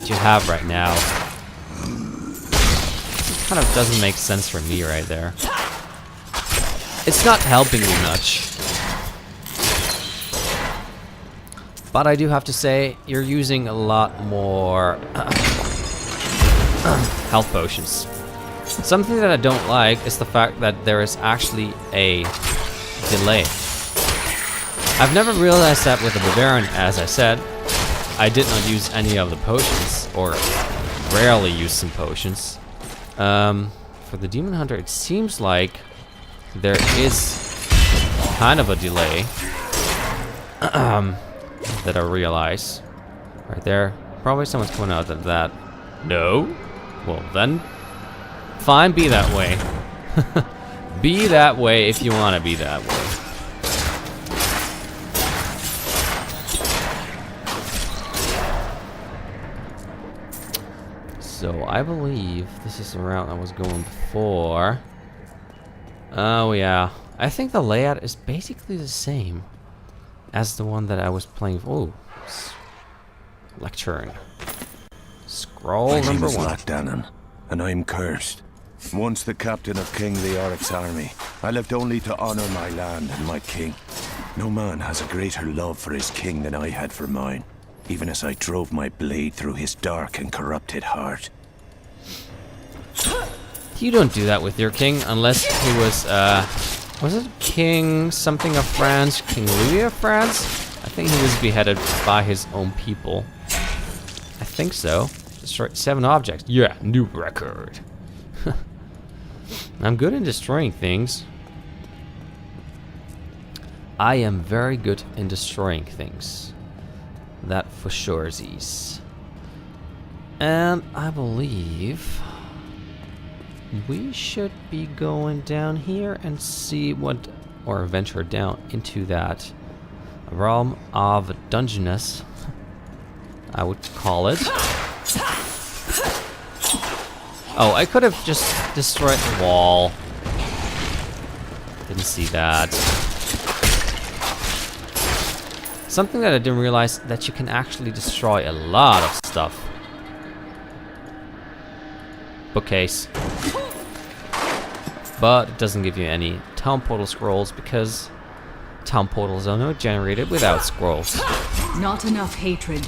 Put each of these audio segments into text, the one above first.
that you have right now. It kind of doesn't make sense for me right there. It's not helping me much. But I do have to say, you're using a lot more health potions. Something that I don't like is the fact that there is actually a delay. I've never realized that with the Barbarian, as I said. I did not use any of the potions, or rarely use some potions. For the Demon Hunter, it seems like there is kind of a delay that I realize. Right there. Probably someone's coming out of that. No? Well then, fine, be that way. Be that way if you want to be that way. So I believe this is the route I was going before. Oh yeah, I think the layout is basically the same as the one that I was playing. Oh, lecturing. Scroll My number name is 1. Lachdanon, and I'm cursed. Once the captain of King Leoric's army, I lived only to honor my land and my king. No man has a greater love for his king than I had for mine, even as I drove my blade through his dark and corrupted heart. You don't do that with your king unless he was it King something of France? King Louis of France? I think he was beheaded by his own people. I think so. Destroyed 7 objects. Yeah, new record. I'm good in destroying things. I am very good in destroying things. That for sure is. And I believe we should be going down here and see what, or venture down into that realm of dungeonness, I would call it. Oh, I could have just destroyed the wall. Didn't see that. Something that I didn't realize, that you can actually destroy a lot of stuff. Bookcase. But it doesn't give you any town portal scrolls because town portals are not generated without scrolls. Not enough hatred.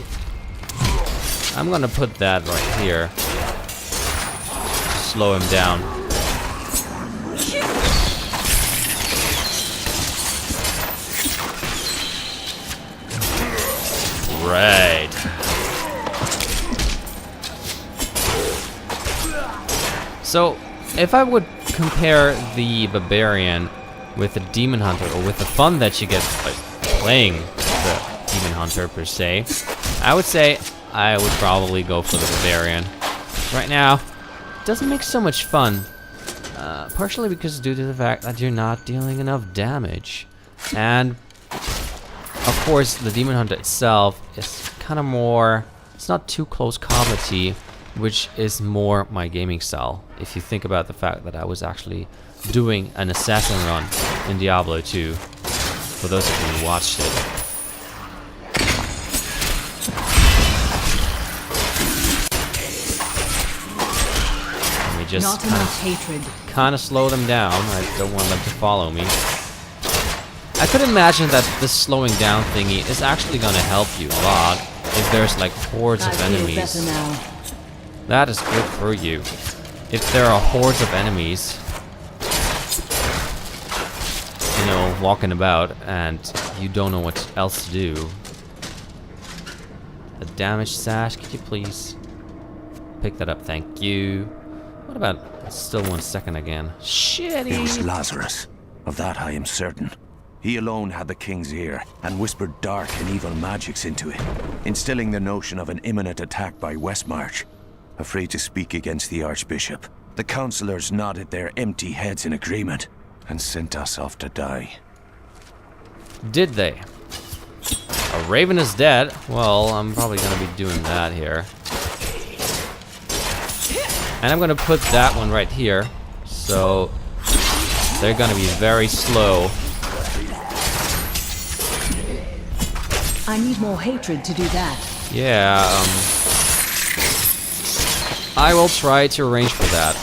I'm gonna put that right here. Slow him down. Right. So, if I would compare the Barbarian with the Demon Hunter, or with the fun that you get by playing the Demon Hunter per se, I would say I would probably go for the Barbarian. Right now, it doesn't make so much fun. Partially because due to the fact that you're not dealing enough damage. And, of course, the Demon Hunter itself is kind of more, it's not too close combat-y, which is more my gaming style. If you think about the fact that I was actually doing an assassin run in Diablo 2, for those of you who watched it. Let me just kind of slow them down. I don't want them to follow me. I could imagine that this slowing down thingy is actually going to help you a lot if there's like hordes of enemies. That is good for you. If there are hordes of enemies, you know, walking about and you don't know what else to do. The damage sash, could you please pick that up? Thank you. What about still 1 second again? Shitty. It was Lazarus. Of that I am certain. He alone had the king's ear and whispered dark and evil magics into it, instilling the notion of an imminent attack by Westmarch. Afraid to speak against the Archbishop, the councillors nodded their empty heads in agreement and sent us off to die. Did they? A raven is dead. Well, I'm probably going to be doing that here. And I'm going to put that one right here. So they're going to be very slow. I need more hatred to do that. Yeah, I will try to arrange for that.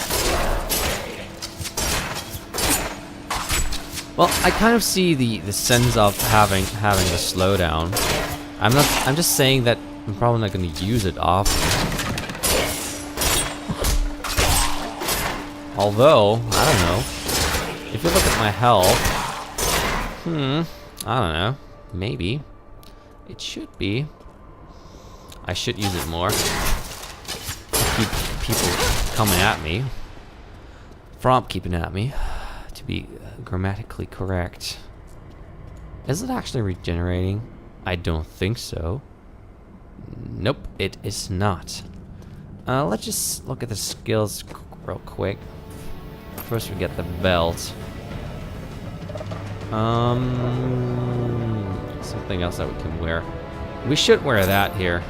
Well, I kind of see the sense of having the slowdown. I'm just saying that I'm probably not going to use it often. Although, I don't know. If you look at my health, I don't know. Maybe it should be. I should use it more. Keep people coming at me. From keeping at me. To be grammatically correct. Is it actually regenerating? I don't think so. Nope, it is not. Let's just look at the skills real quick. First we get the belt. Something else that we can wear. We should wear that here.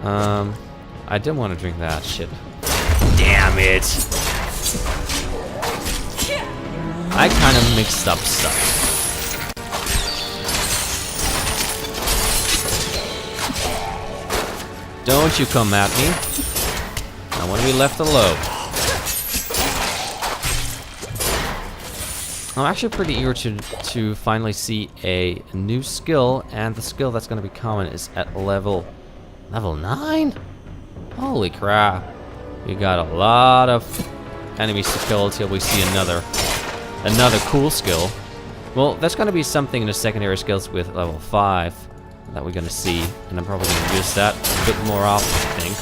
I didn't want to drink that shit. Damn it! I kind of mixed up stuff. Don't you come at me. I want to be left alone. I'm actually pretty eager to finally see a new skill, and the skill that's going to be common is at level 9? Holy crap. We got a lot of enemies to kill until we see another cool skill. Well, that's going to be something in the secondary skills with level 5 that we're going to see, and I'm probably going to use that a bit more often, I think.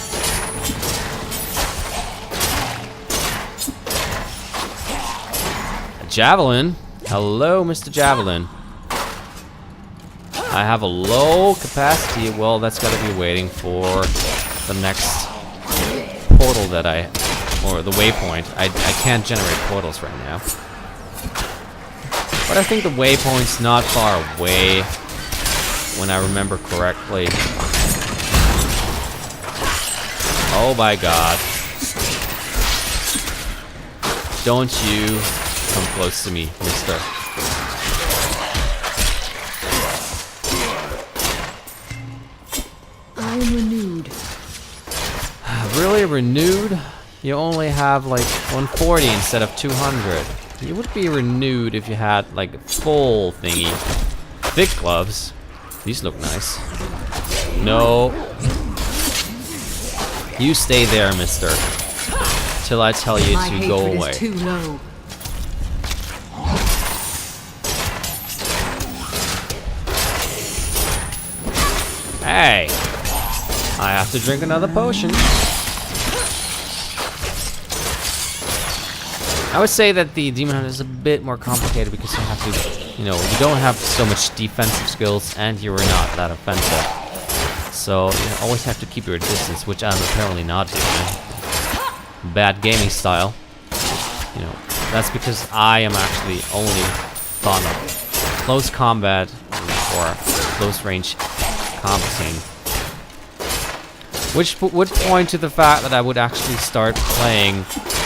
A javelin? Hello, Mr. Javelin. I have a low capacity. Well, that's got to be waiting for the next portal that or the waypoint. I can't generate portals right now. But I think the waypoint's not far away, when I remember correctly. Oh my god. Don't you come close to me, mister. I am renewed. Really renewed? You only have like 140 instead of 200. You would be renewed if you had like a full thingy. Thick gloves. These look nice. No. You stay there, mister. Till I tell you My to go hatred away. is too low. Hey! I have to drink another potion. I would say that the Demon Hunter is a bit more complicated because you have to, you know, you don't have so much defensive skills and you are not that offensive. So you always have to keep your distance, which I'm apparently not doing. Bad gaming style. You know, that's because I am actually only fond of close combat or close range combating. Which would point to the fact that I would actually start playing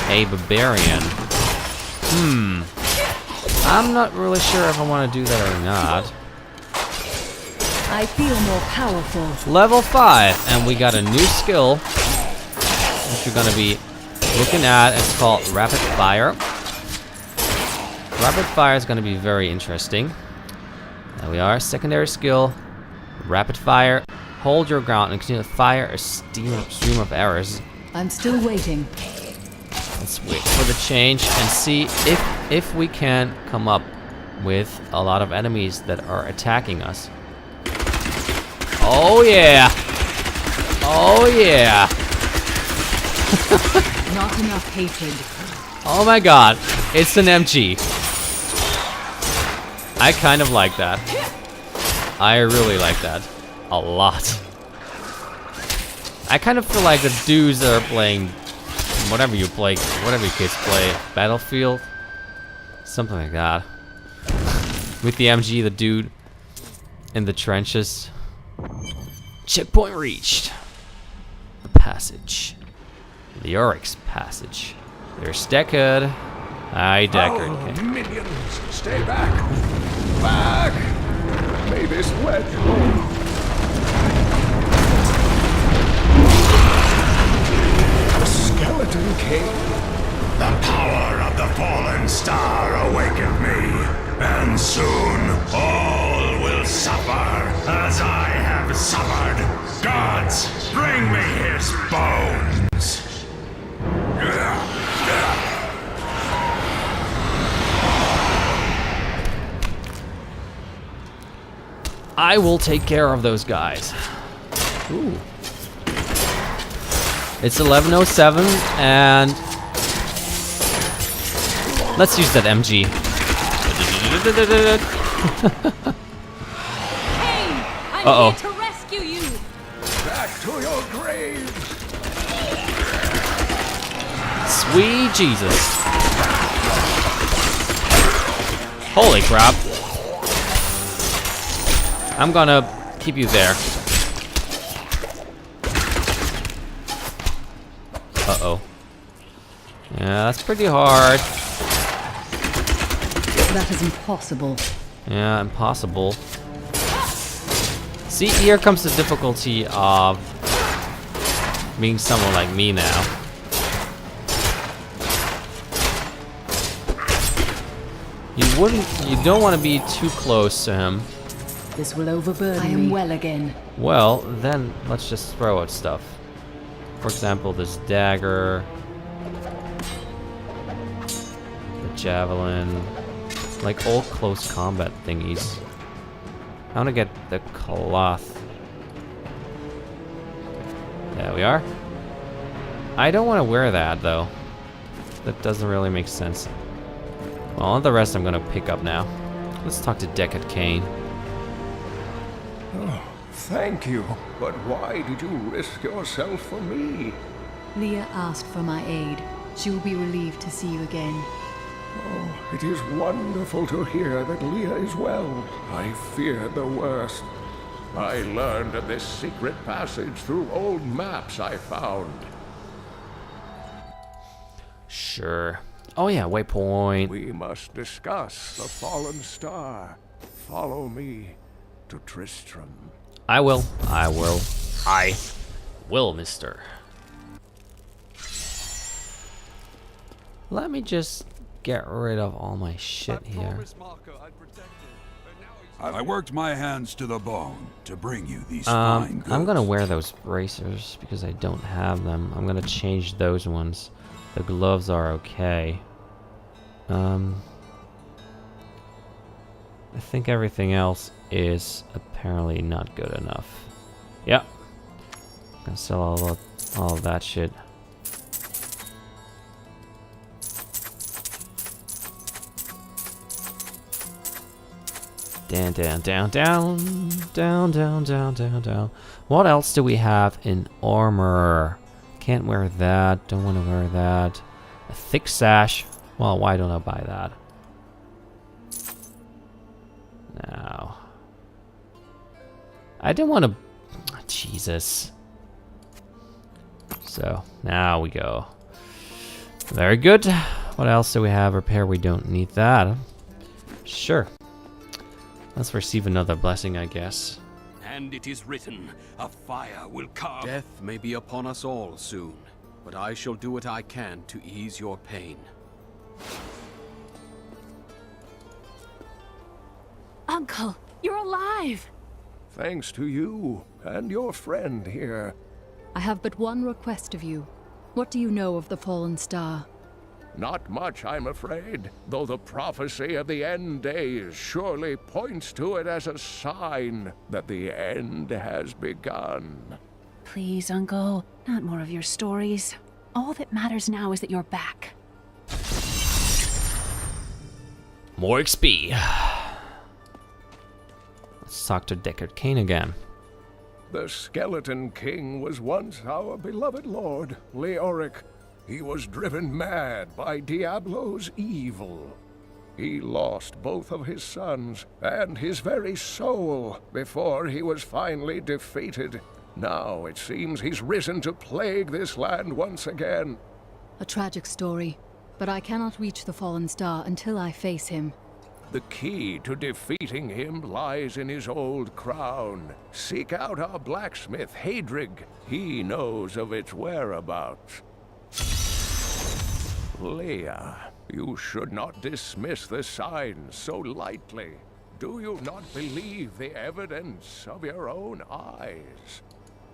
a barbarian. I'm not really sure if I want to do that or not. I feel more powerful. Level 5, and we got a new skill, which we're going to be looking at. It's called Rapid Fire. Rapid Fire is going to be very interesting. There we are. Secondary skill, Rapid Fire. Hold your ground and continue to fire a stream of arrows. I'm still waiting. Let's wait for the change and see if we can come up with a lot of enemies that are attacking us. Oh yeah! Oh yeah! Not enough hatred. Oh my god, it's an MG. I kind of like that. I really like that. A lot. I kind of feel like the dudes that are playing whatever you play, whatever you kids play, Battlefield, something like that. With the MG, the dude in the trenches. Checkpoint reached. The passage. The Oryx passage. There's Deckard. Hi, Deckard. Oh, Okay. minions, stay back! Back! May this wedge home. Bring me his bones! I will take care of those guys. Ooh. It's 11:07 and let's use that MG. Hey, I'm Uh-oh. here to rescue you. Back to your graves! Sweet Jesus. Holy crap. I'm gonna keep you there. Uh-oh. Yeah, that's pretty hard. That is impossible. Yeah, impossible. See, here comes the difficulty of being someone like me now. You don't want to be too close to him. This will overburden me. I am well again. Well, then let's just throw out stuff. For example, this dagger, the javelin, like all close combat thingies. I want to get the cloth. There we are. I don't want to wear that though. That doesn't really make sense. Well, all the rest I'm gonna pick up now. Let's talk to Deckard Cain. Oh, thank you. But why did you risk yourself for me? Leah asked for my aid. She will be relieved to see you again. Oh, it is wonderful to hear that Leah is well. I feared the worst. I learned of this secret passage through old maps I found. Sure. Oh yeah, waypoint. We must discuss the fallen star. Follow me to Tristram. I will, mister. Let me just get rid of all my shit here. I worked my hands to the bone to bring you these fine goods. I'm gonna wear those bracers because I don't have them. I'm gonna change those ones. The gloves are okay. I think everything else is apparently not good enough. Yep. Gonna sell all of that shit. Down, down, down, down, down, down, down, down, down. What else do we have in armor? Can't wear that. Don't want to wear that. A thick sash. Well, why don't I buy that? Now. I didn't want to... Jesus. So, now we go. Very good. What else do we have? Repair, we don't need that. Sure. Let's receive another blessing, I guess. And it is written, a fire will come. Death may be upon us all soon, but I shall do what I can to ease your pain. Uncle, you're alive! Thanks to you and your friend here. I have but one request of you. What do you know of the fallen star? Not much, I'm afraid, though the prophecy of the end days surely points to it as a sign that the end has begun. Please, Uncle, not more of your stories. All that matters now is that you're back. More XP. Let's talk to Deckard Cain again. The Skeleton King was once our beloved lord, Leoric. He was driven mad by Diablo's evil. He lost both of his sons and his very soul before he was finally defeated. Now it seems he's risen to plague this land once again. A tragic story, but I cannot reach the fallen star until I face him. The key to defeating him lies in his old crown. Seek out our blacksmith, Hadrig. He knows of its whereabouts. Leah, you should not dismiss the signs so lightly. Do you not believe the evidence of your own eyes?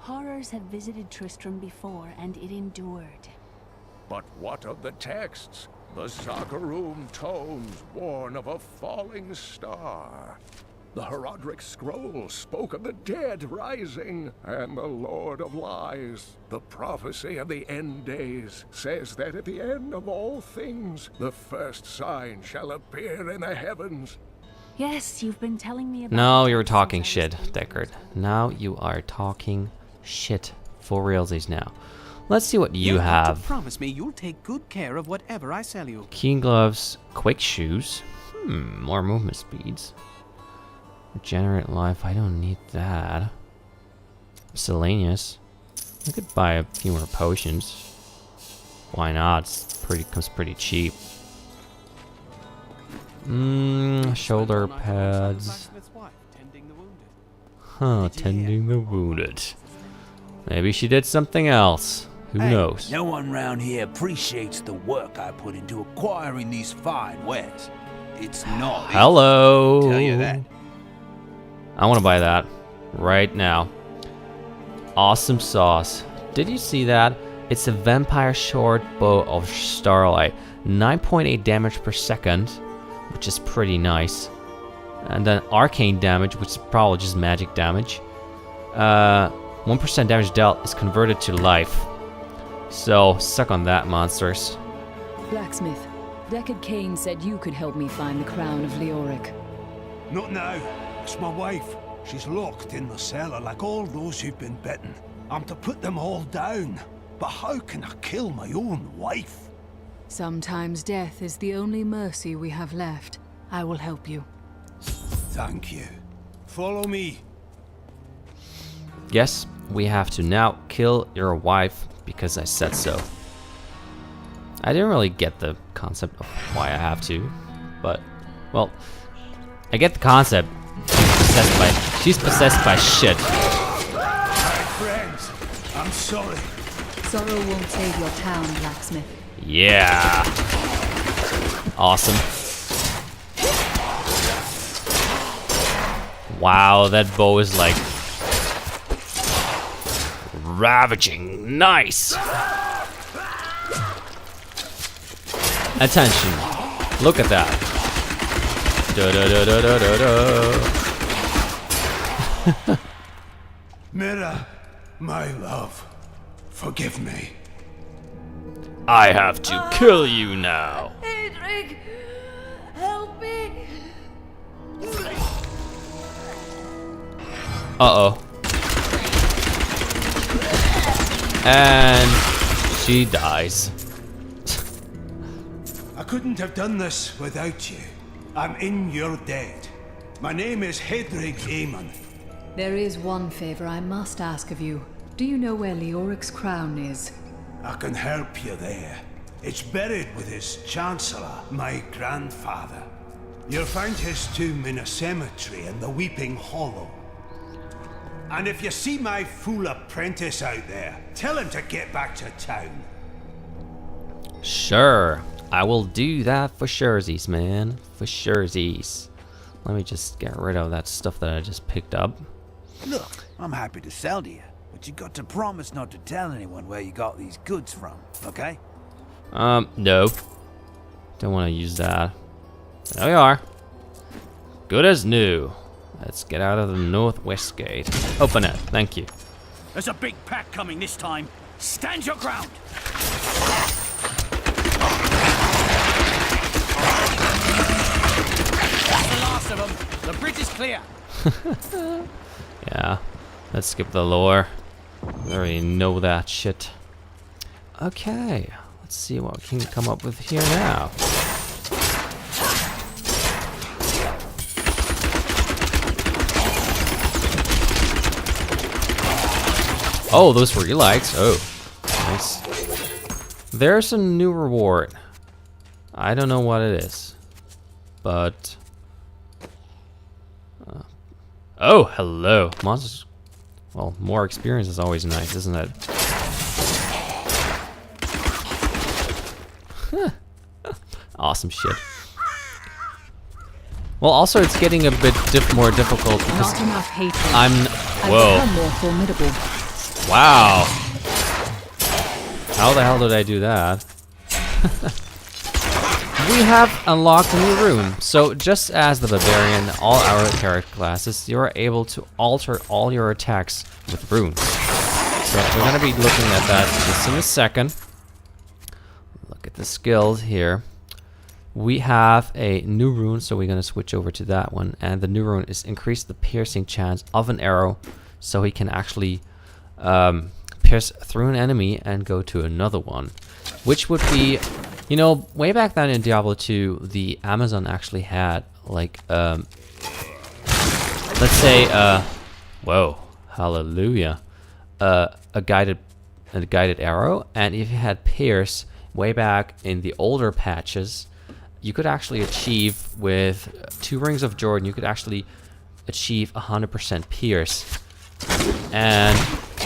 Horrors have visited Tristram before, and it endured. But what of the texts? The Zagharum tomes warn of a falling star. The Herodric scroll spoke of the dead rising, and the Lord of Lies, the prophecy of the end days, says that at the end of all things, the first sign shall appear in the heavens. Yes, you've been telling me about... No, it you're since talking I was shit, a baby. Deckard. Now you are talking shit. For realsies now. Let's see what you have. Promise me you'll take good care of whatever I sell you. Keen gloves, quick shoes. More movement speeds. Regenerate life, I don't need that. Miscellaneous. I could buy a few more potions. Why not? Comes pretty cheap. Shoulder pads. Huh, tending the wounded. Maybe she did something else. Who knows? No one round here appreciates the work I put into acquiring these fine wares. It's not. Hello. I'll tell you that. I want to buy that right now. Awesome sauce. Did you see that? It's a vampire short bow of starlight. 9.8 damage per second, which is pretty nice. And then arcane damage, which is probably just magic damage. 1% damage dealt is converted to life. So, suck on that, monsters. Blacksmith, Deckard Cain said you could help me find the crown of Leoric. Not now. It's my wife. She's locked in the cellar like all those who've been bitten. I'm to put them all down. But how can I kill my own wife? Sometimes death is the only mercy we have left. I will help you. Thank you. Follow me. Yes, we have to now kill your wife because I said so. I didn't really get the concept of why I have to, but, well, I get the concept. She's possessed by shit. Friends, I'm sorry. Sorrow won't save your town, Blacksmith. Yeah. Awesome. Wow, that bow is like ravaging. Nice. Attention. Look at that. Da da da da da da da. Mira, my love, forgive me. I have to kill you now. Hedrick, help me. Uh-oh. And she dies. I couldn't have done this without you. I'm in your debt. My name is Hedrick Aemon. There is one favor I must ask of you. Do you know where Leoric's crown is? I can help you there. It's buried with his chancellor, my grandfather. You'll find his tomb in a cemetery in the Weeping Hollow. And if you see my fool apprentice out there, tell him to get back to town. Sure. I will do that for surezies, man. For surezies. Let me just get rid of that stuff that I just picked up. Look, I'm happy to sell to you, but you got to promise not to tell anyone where you got these goods from, okay? No. Don't want to use that. There we are. Good as new. Let's get out of the northwest gate. Open it. Thank you. There's a big pack coming this time. Stand your ground! That's the last of them. The bridge is clear. Yeah. Let's skip the lore. I already know that shit. Okay. Let's see what we can come up with here now. Oh, those were elites. Oh, nice. There's a new reward. I don't know what it is, but oh, hello, monsters. Well, more experience is always nice, isn't it? Awesome shit. Well, also it's getting a bit more difficult because Not enough hatred. I'm. I've Whoa. become more formidable. Wow. How the hell did I do that? We have unlocked a new rune. So just as the Barbarian, all our character classes, you are able to alter all your attacks with runes. So we're going to be looking at that just in a second. Look at the skills here. We have a new rune, so we're going to switch over to that one. And the new rune is increase the piercing chance of an arrow, so he can actually pierce through an enemy and go to another one. Which would be, you know, way back then in Diablo 2, the Amazon actually had, like, let's say, whoa, hallelujah, a guided arrow. And if you had pierce way back in the older patches, you could actually achieve with 2 Rings of Jordan, you could actually achieve 100% pierce. And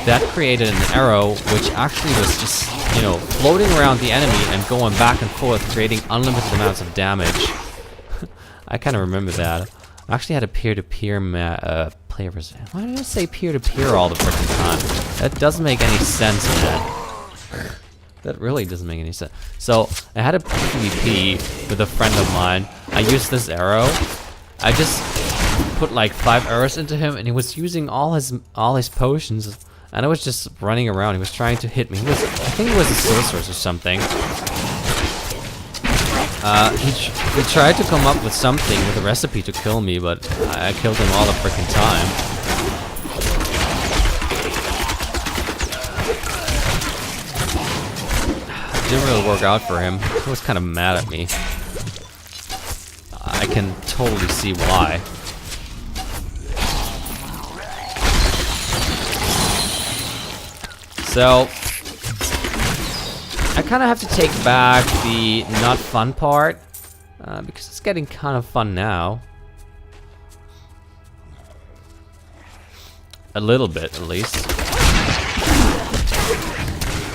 that created an arrow which actually was just, you know, floating around the enemy and going back and forth, creating unlimited amounts of damage. I kind of remember that. I actually had a peer-to-peer player. Why did I say peer-to-peer all the freaking time? That doesn't make any sense, man. That really doesn't make any sense. So I had a PvP with a friend of mine. I used this arrow. I just put like 5 arrows into him, and he was using all his potions, and I was just running around. He was trying to hit me. I think he was a sorceress or something. He tried to come up with something, with a recipe to kill me, but I killed him all the freaking time. Didn't really work out for him. He was kind of mad at me. I can totally see why. So I kind of have to take back the not fun part because it's getting kind of fun now. A little bit, at least.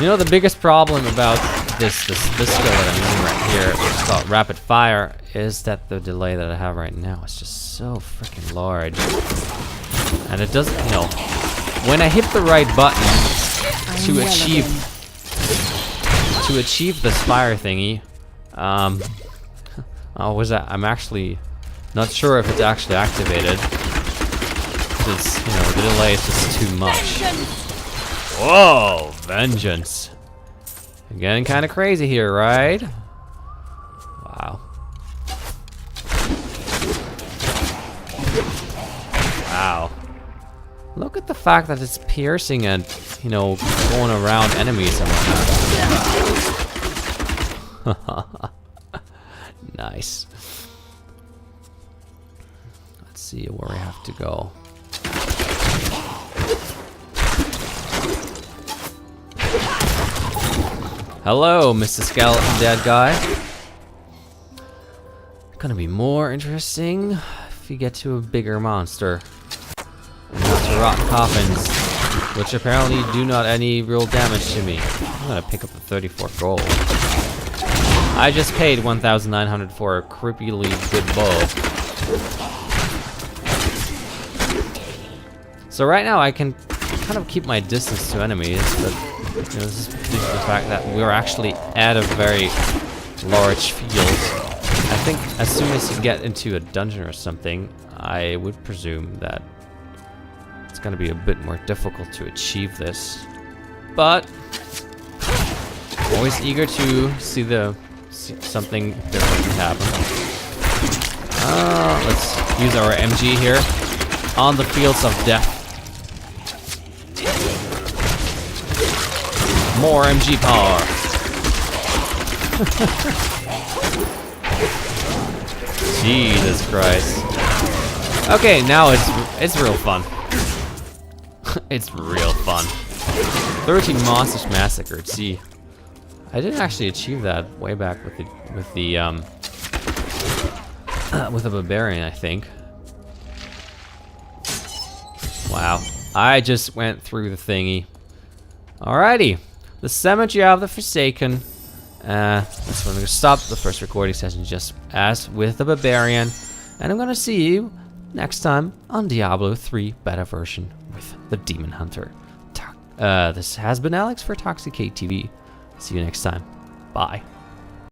You know, the biggest problem about this skill that I'm using right here, which is called rapid fire, is that the delay that I have right now is just so freaking large. And it doesn't, you know, when I hit the right button to achieve this fire thingy, I'm actually not sure if it's actually activated. Because, you know, the delay is just too much. Whoa, vengeance. Getting kind of crazy here, right? Wow. Wow. Look at the fact that it's piercing and, you know, going around enemies and whatnot. Nice. Let's see where we have to go. Hello, Mr. Skeleton Dead Guy. Gonna be more interesting if you get to a bigger monster. And not to rot coffins, which apparently do not any real damage to me. I'm gonna pick up the 34 gold. I just paid 1,900 for a creepily good bow. So right now I can kind of keep my distance to enemies, but you know, this is due to the fact that we're actually at a very large field. I think as soon as you get into a dungeon or something, I would presume that it's going to be a bit more difficult to achieve this. But always eager to see something different happen. Let's use our MG here on the fields of death. More MG power. Jesus Christ. Okay, now it's real fun. It's real fun. 13 monsters massacred. See, I didn't actually achieve that way back with the barbarian, I think. Wow, I just went through the thingy. Alrighty. The Cemetery of the Forsaken. That's when I'm gonna stop the first recording session, just as with the Barbarian. And I'm gonna see you next time on Diablo 3 beta version with the Demon Hunter. This has been Alex for ToxicateTV. See you next time. Bye.